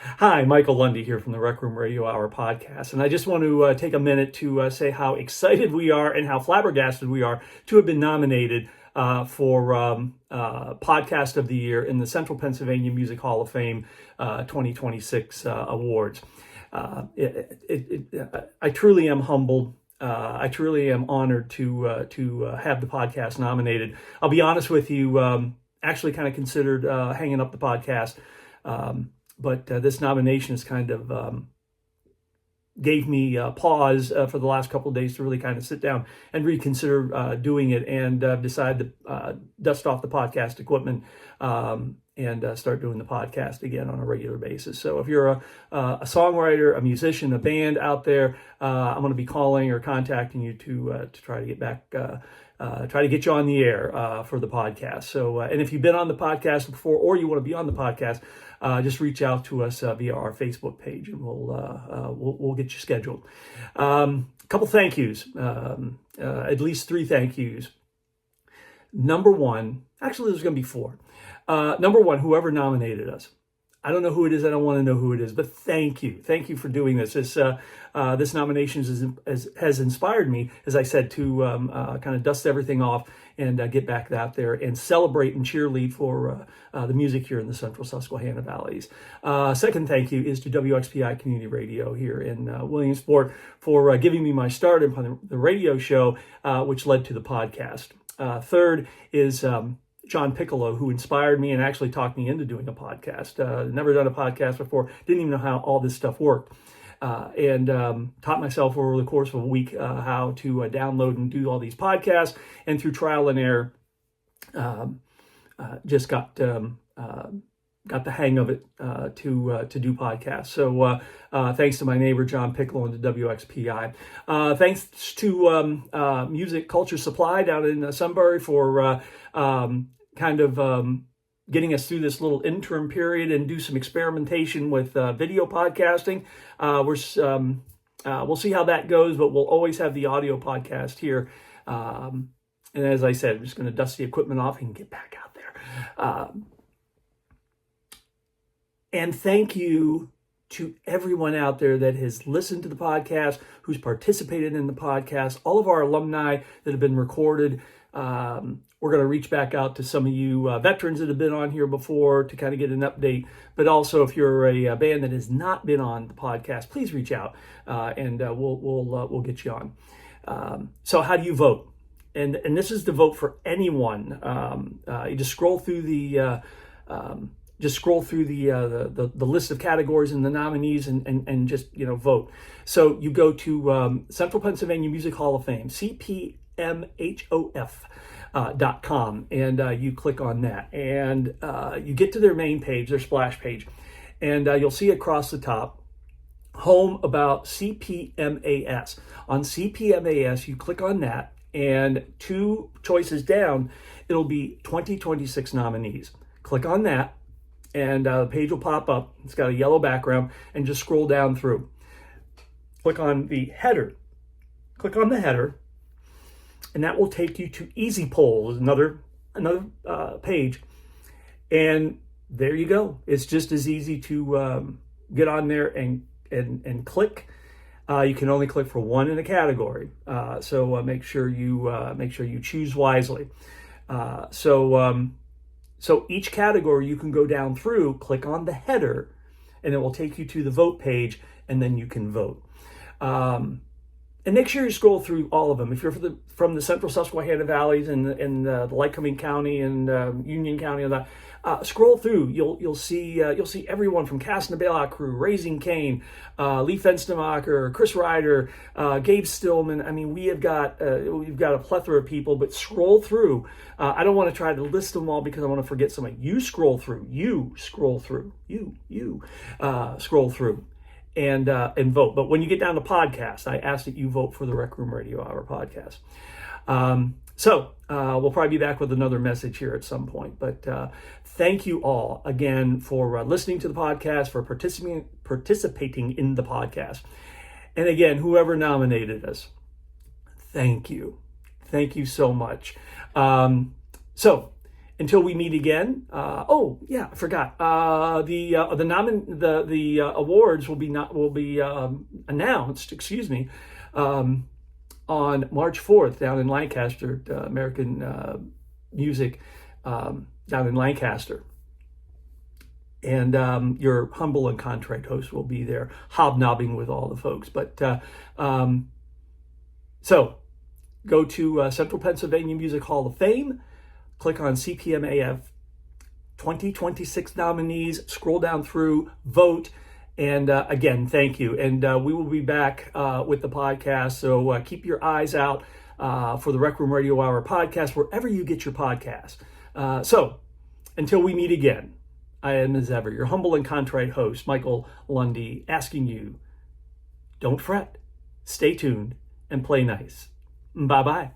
Hi, Michael Lundy here from the Rec Room Radio Hour podcast. And I just want to take a minute to say how excited we are and how flabbergasted we are to have been nominated for Podcast of the Year in the Central Pennsylvania Music Hall of Fame 2026 awards. I truly am humbled. I truly am honored to have the podcast nominated. I'll be honest with you, actually kind of considered hanging up the podcast. But this nomination has kind of gave me pause for the last couple of days to really kind of sit down and reconsider doing it, and decide to dust off the podcast equipment and start doing the podcast again on a regular basis. So if you're a songwriter, a musician, a band out there, I'm going to be calling or contacting you to try to get back. Try to get you on the air for the podcast. So, and if you've been on the podcast before, or you want to be on the podcast, just reach out to us via our Facebook page, and we'll get you scheduled. A couple thank yous, at least 3 thank yous. Number one, actually, there's going to be 4. Number one, whoever nominated us. I don't know who it is. I don't want to know who it is, but thank you. Thank you for doing this. This nomination has inspired me, as I said, to kind of dust everything off and get back out there and celebrate and cheerlead for the music here in the Central Susquehanna Valleys. Second thank you is to WXPI Community Radio here in Williamsport for giving me my start on the radio show, which led to the podcast. Third is John Piccolo, who inspired me and actually talked me into doing a podcast. Never done a podcast before, didn't even know how all this stuff worked. And taught myself over the course of a week how to download and do all these podcasts. And through trial and error, just got the hang of it to do podcasts. So thanks to my neighbor, John Piccolo, and to WXPI. Thanks to Music Culture Supply down in Sunbury for getting us through this little interim period and do some experimentation with video podcasting. We'll see how that goes, but we'll always have the audio podcast here. And as I said, I'm just going to dust the equipment off and get back out there. And thank you to everyone out there that has listened to the podcast, who's participated in the podcast, all of our alumni that have been recorded. We're going to reach back out to some of you veterans that have been on here before to kind of get an update. But also, if you're a band that has not been on the podcast, please reach out and we'll get you on. So how do you vote? And this is the vote for anyone. You just scroll through the list of categories and the nominees and just vote. So you go to Central Pennsylvania Music Hall of Fame, CPMHOF.com, and you click on that, and you get to their main page, their splash page, and you'll see across the top home about CPMAS. On CPMAS, you click on that, and 2 choices down, it'll be 2026 nominees. Click on that, and the page will pop up. It's got a yellow background, and just scroll down through. Click on the header. Click on the header, and that will take you to Easy Polls, another page. And there you go. It's just as easy to get on there and click. You can only click for one in a category, so make sure you choose wisely. So each category you can go down through, click on the header, and it will take you to the vote page, and then you can vote. And make sure you scroll through all of them. If you're from the Central Susquehanna Valleys and the Lycoming County and Union County, and that, scroll through. You'll see everyone from Cast and the Bailout Crew, Raising Cane, Lee Fenstermacher, Chris Ryder, Gabe Stillman. I mean, we've got a plethora of people. But scroll through. I don't want to try to list them all because I want to forget somebody. You scroll through. Scroll through and vote. But when you get down to podcasts, I ask that you vote for the Rec Room Radio Hour podcast. So we'll probably be back with another message here at some point. But thank you all again for listening to the podcast, for participating in the podcast. And again, whoever nominated us, thank you. Thank you so much. So until we meet again. Oh yeah, I forgot. The awards will be announced. Excuse me. On March 4th down in Lancaster, American Music down in Lancaster. And your humble and contrite host will be there, hobnobbing with all the folks. But so go to Central Pennsylvania Music Hall of Fame, click on CPMAF 2026 nominees, scroll down through, vote. And again, thank you. And we will be back with the podcast. So keep your eyes out for the Rec Room Radio Hour podcast, wherever you get your podcast. So until we meet again, I am, as ever, your humble and contrite host, Michael Lundy, asking you, don't fret, stay tuned, and play nice. Bye-bye.